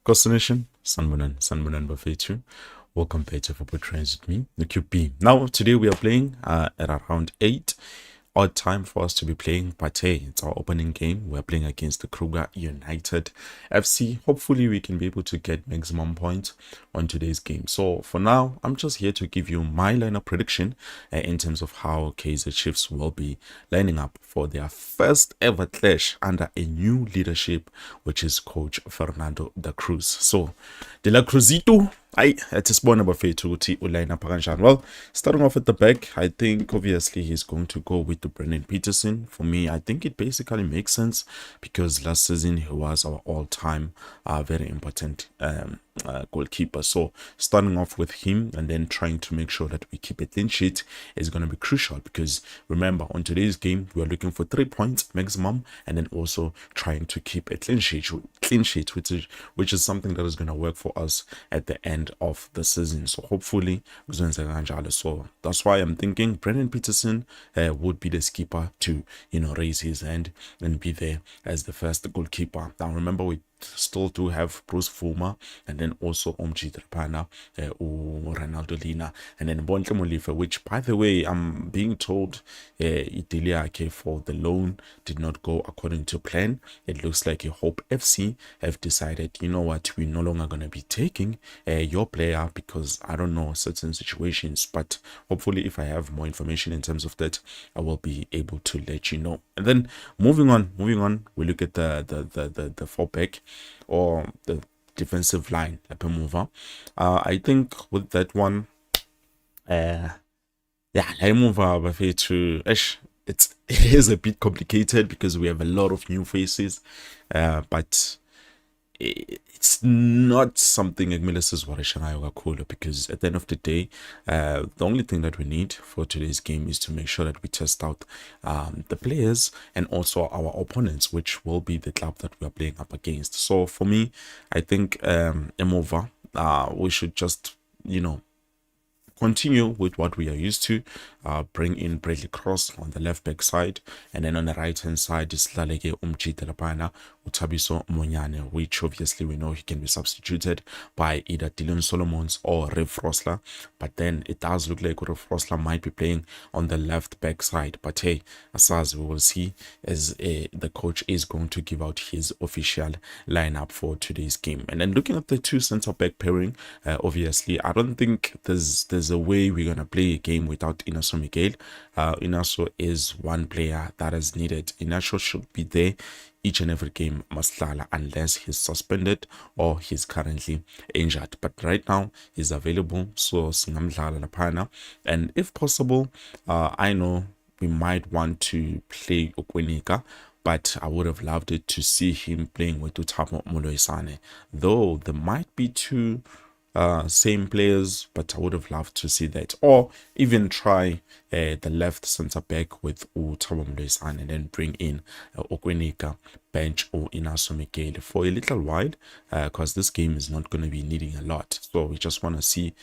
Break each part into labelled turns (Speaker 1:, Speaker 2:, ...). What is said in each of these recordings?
Speaker 1: Destination Sanmunan Bafetu. Welcome back to Football Trends with me, the QB. Now, today we are playing at around 8. Odd time for us to be playing, but hey, it's our opening game. We're playing against the Kruger United FC. Hopefully, we can be able to get maximum points on today's game. So, for now, I'm just here to give you my lineup prediction in terms of how Kaizer Chiefs will be lining up for their first ever clash under a new leadership, which is Coach Fernando da Cruz. So, De La Cruzito. It's sibone bafethu ukuthi uline up kanjani. Well, starting off at the back, I think obviously he's going to go with the Brendan Peterson. For me, I think it basically makes sense because last season he was our all-time very important goalkeeper. So starting off with him and then trying to make sure that we keep a clean sheet is going to be crucial because remember on today's game we are looking for 3 points maximum and then also trying to keep a clean sheet which is something that is going to work for us at the end of the season. So hopefully so that's why I'm thinking Brendan Peterson would be the skipper to raise his hand and be there as the first goalkeeper. Now remember we still do have Bruce Fuma and then also Omji Trapana, Ronaldo Lina, and then Bontle Molifa, which by the way, I'm being told Italia for the loan did not go according to plan. It looks like a Hope FC have decided, you know what, we're no longer going to be taking your player because I don't know certain situations, but hopefully if I have more information in terms of that, I will be able to let you know. And then moving on, we look at the 4-pack or the defensive line I think with that one I move to it is a bit complicated because we have a lot of new faces but it's not something because at the end of the day, the only thing that we need for today's game is to make sure that we test out the players and also our opponents, which will be the club that we are playing up against. So for me, I think we should just continue with what we are used to. Bring in Bradley Cross on the left back side, and then on the right hand side is Lalege Lapana, Utabiso Monyane, which obviously we know he can be substituted by either Dylan Solomons or Rev Rosler. But then it does look like Rev Rosler might be playing on the left back side. But hey, as we will see, as the coach is going to give out his official lineup for today's game. And then looking at the two centre back pairing, obviously I don't think there's a way we're gonna play a game without Inaso Miguel. Inaso is one player that is needed. Inaso should be there each and every game, Maslala, unless he's suspended or he's currently injured. But right now he's available, so Singamdlala Lapana. And if possible, I know we might want to play Okwenika, but I would have loved it to see him playing with Utamo Moloisane. Though there might be two same players, but I would have loved to see that, or even try the left center back with Utabo Moloisane and then bring in Okwenika, bench or Inaso Miguel for a little while, because this game is not going to be needing a lot. So we just want to see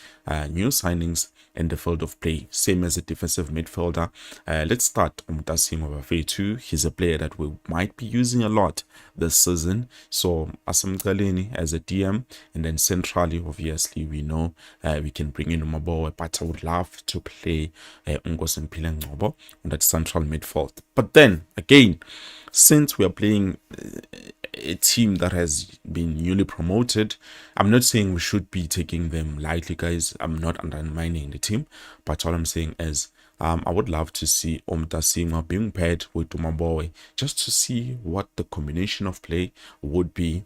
Speaker 1: new signings in the field of play, same as a defensive midfielder. Let's start on Mtasimo Bafetu. He's a player that we might be using a lot this season. So Asam Galeni as a DM, and then centrally, obviously, we know we can bring in Umabowe, but I would love to play Ngosen Pilengnobo on that central midfield. But then again, since we are playing a team that has been newly promoted, I'm not saying we should be taking them lightly, guys. I'm not undermining the team, but all I'm saying is I would love to see Omtasima being paired with Umabowe just to see what the combination of play would be,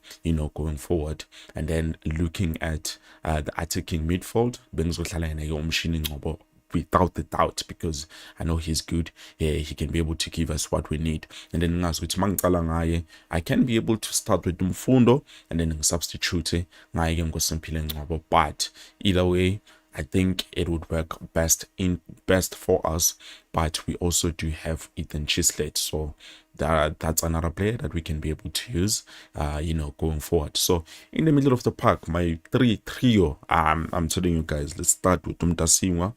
Speaker 1: going forward. And then looking at the attacking midfield, without the doubt, because I know he's good. He can be able to give us what we need. And then I can be able to start with Mfundo and then substitute but either way, I think it would work best for us. But we also do have Ethan Chislet, so that's another player that we can be able to use going forward. So in the middle of the pack, my trio, I'm telling you guys, let's start with Umtasingwa,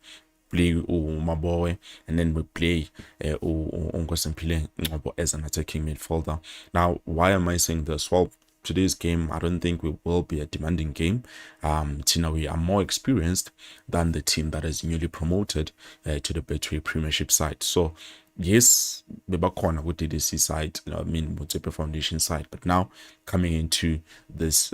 Speaker 1: play Maboe, and then we play Ngosen Ngobo as an attacking midfielder. Now, why am I saying this? Well, today's game, I don't think we will be a demanding game. Tina, we are more experienced than the team that is newly promoted to the Betway Premiership side. So yes, bebakhona ku DDC side, I mean Motsepe Foundation side, but now coming into this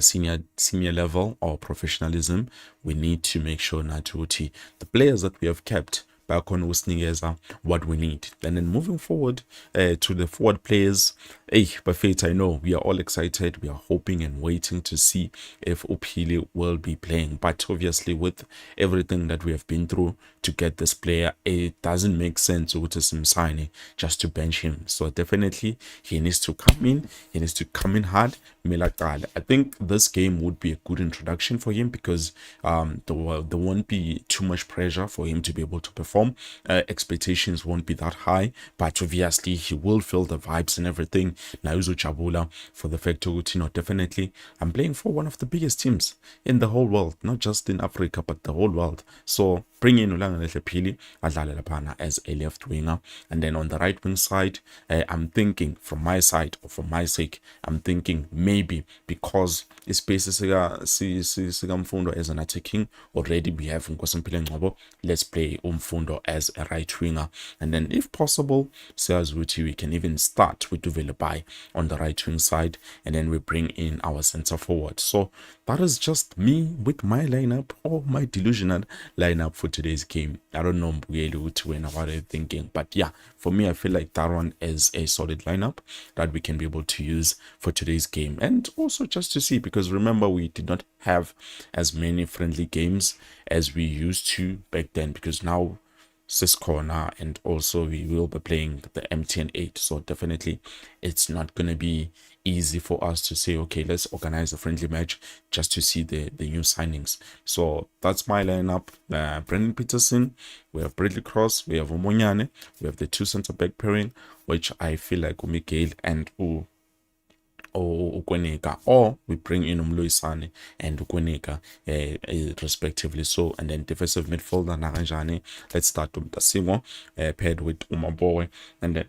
Speaker 1: senior level or professionalism, we need to make sure Natuti, the players that we have kept back on Usnigeza, what we need. And then moving forward to the forward players, hey, Buffett, I know we are all excited. We are hoping and waiting to see if Upili will be playing. But obviously, with everything that we have been through to get this player, it doesn't make sense to sign just to bench him. So definitely, he needs to come in. He needs to come in hard. I think this game would be a good introduction for him because there won't be too much pressure for him to be able to perform. Expectations won't be that high, but obviously he will feel the vibes and everything. Nauzo Chabula for the fact that definitely I'm playing for one of the biggest teams in the whole world, not just in Africa but the whole world. So bring in Ulanga Pili as a left winger, and then on the right wing side, I'm thinking from my side or for my sake, I'm thinking maybe because space is Mfundo as an attacking already we have Nkosi, let's play Umfundo as a right winger, and then if possible, we can even start with Duvelebai on the right wing side, and then we bring in our center forward. So that is just me with my lineup or my delusional lineup for today's game. I don't know what I'm thinking, but yeah, for me, I feel like that one is a solid lineup that we can be able to use for today's game, and also just to see, because remember we did not have as many friendly games as we used to back then, because now Corner, and also we will be playing the MTN 8, so definitely it's not going to be easy for us to say, okay, let's organize a friendly match just to see the new signings. So that's my lineup. Brendan Peterson, we have Bradley Cross, we have Omonyane, we have the two center back pairing, which I feel like Miguel and Ukweneka, or we bring in Umluisane and Ukweneka respectively. So, and then defensive midfielder Naranjane, let's start with Dasimo paired with Umaboy, and then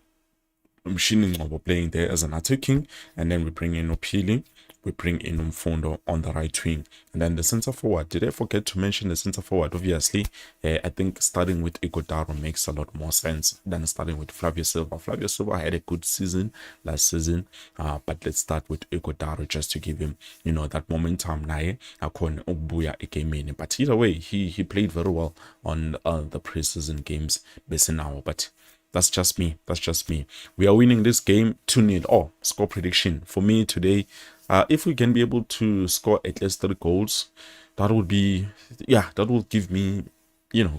Speaker 1: Mshini playing there as an attacking, and then we bring in Opili, we bring in Umfundo on the right wing, and then the center forward. Did I forget to mention the center forward? Obviously, I think starting with Igodaro makes a lot more sense than starting with Flavio Silva. Flavio Silva had a good season last season, but let's start with Igodaro just to give him, that momentum. But either way, he played very well on the preseason games, but that's just me. We are winning this game 2-0. Oh, score prediction for me today. If we can be able to score at least 3 goals, that would give me,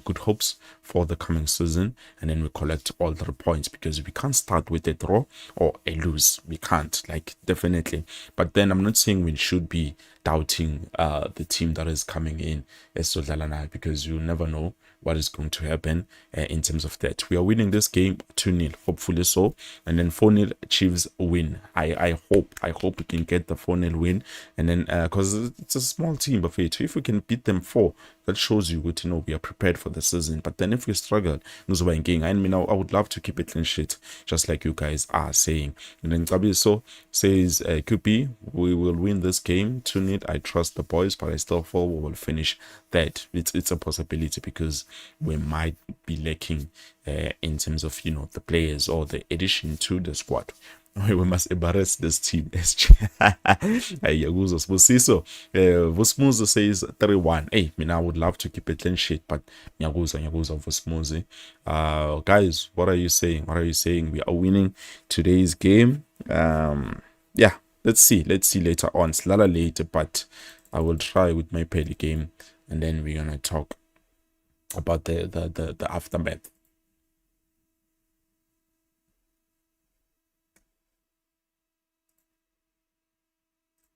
Speaker 1: good hopes for the coming season, and then we collect all 3 points, because we can't start with a draw or a lose. We can't, definitely. But then I'm not saying we should be doubting the team that is coming in as Sodlalana, because you never know what is going to happen in terms of that. We are winning this game 2-0, hopefully so, and then 4-0 Chiefs win. I hope we can get the 4-0 win, and then because it's a small team, but if we can beat them 4, that shows you what we are prepared for the season. But then if we struggle, I would love to keep a clean sheet, just like you guys are saying. And then Kabiso says, QP, we will win this game 2-0. I trust the boys, but I still feel we will finish that. It's a possibility, because we might be lacking in terms of the players or the addition to the squad. We must embarrass this team. Yaguzo Spusiso. Vosmuzi says 3-1. Hey, I would love to keep a clean sheet, but Nyaguzo Vosmuzi. Guys, what are you saying? We are winning today's game. Yeah, let's see later on. Slala later, but I will try with my petty game, and then we're gonna talk about the aftermath.